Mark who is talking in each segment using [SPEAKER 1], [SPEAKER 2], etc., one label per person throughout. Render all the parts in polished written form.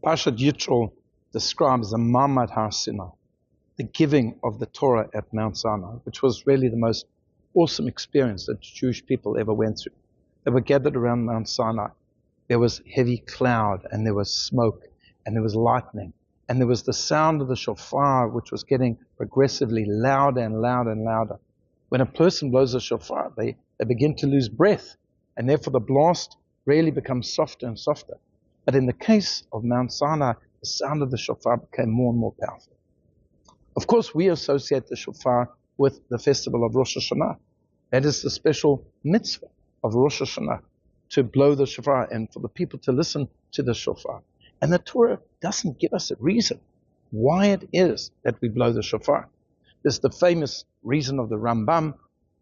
[SPEAKER 1] Parshat Yitro describes the Ma'amad Har Sinai, the giving of the Torah at Mount Sinai, which was really the most awesome experience that Jewish people ever went through. They were gathered around Mount Sinai. There was heavy cloud, and there was smoke, and there was lightning, and there was the sound of the shofar, which was getting progressively louder and louder and louder. When a person blows a shofar, they begin to lose breath, and therefore the blast really becomes softer and softer. But in the case of Mount Sinai, the sound of the shofar became more and more powerful. Of course, we associate the shofar with the festival of Rosh Hashanah. That is the special mitzvah of Rosh Hashanah, to blow the shofar and for the people to listen to the shofar. And the Torah doesn't give us a reason why it is that we blow the shofar. There's the famous reason of the Rambam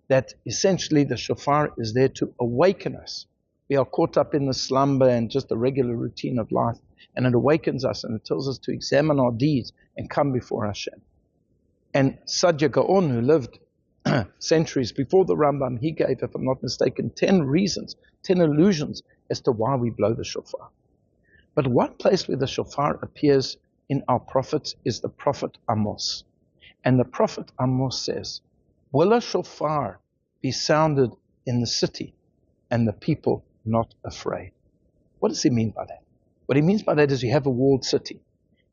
[SPEAKER 1] that essentially the shofar is there to awaken us. We are caught up in the slumber and just the regular routine of life, and it awakens us and it tells us to examine our deeds and come before Hashem. And Sadya Gaon, who lived centuries before the Rambam, he gave, if I'm not mistaken, 10 reasons, 10 allusions as to why we blow the shofar. But one place where the shofar appears in our prophets is the prophet Amos. And the prophet Amos says, "Will a shofar be sounded in the city and the people not afraid?" What does he mean by that? What he means by that is you have a walled city,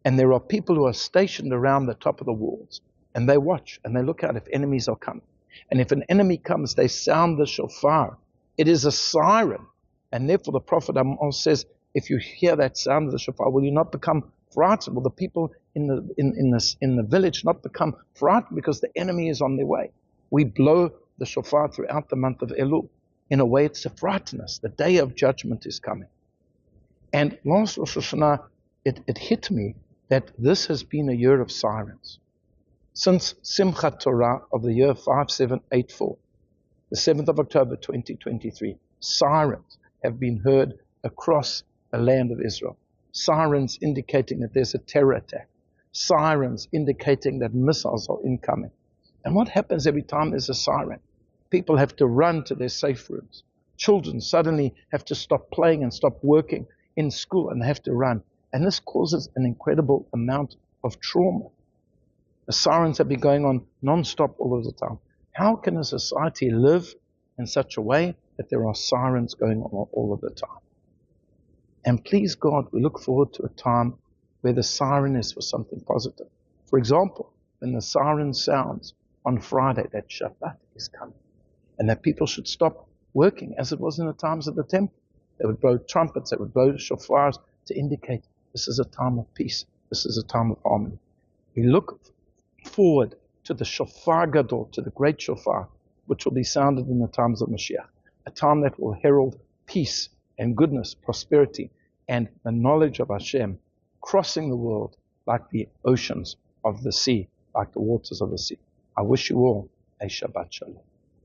[SPEAKER 1] and there are people who are stationed around the top of the walls, and they watch and they look out if enemies are coming. And if an enemy comes, they sound the shofar. It is a siren. And therefore the prophet Amos says, if you hear that sound of the shofar, will you not become frightened? Will the people in the village not become frightened because the enemy is on their way? We blow the shofar throughout the month of Elul. In a way, it's to frighten us. The day of judgment is coming. And last Rosh Hashanah, it hit me that this has been a year of sirens. Since Simchat Torah of the year 5784, the 7th of October 2023, sirens have been heard across the land of Israel. Sirens indicating that there's a terror attack. Sirens indicating that missiles are incoming. And what happens every time there's a siren? People have to run to their safe rooms. Children suddenly have to stop playing and stop working in school, and they have to run. And this causes an incredible amount of trauma. The sirens have been going on non-stop all of the time. How can a society live in such a way that there are sirens going on all of the time? And please God, we look forward to a time where the siren is for something positive. For example, when the siren sounds on Friday, that Shabbat is coming, and that people should stop working as it was in the times of the temple. They would blow trumpets, they would blow shofars to indicate this is a time of peace, this is a time of harmony. We look forward to the shofar gadol, to the great shofar, which will be sounded in the times of Mashiach, a time that will herald peace and goodness, prosperity, and the knowledge of Hashem crossing the world like the oceans of the sea, like the waters of the sea. I wish you all a Shabbat Shalom.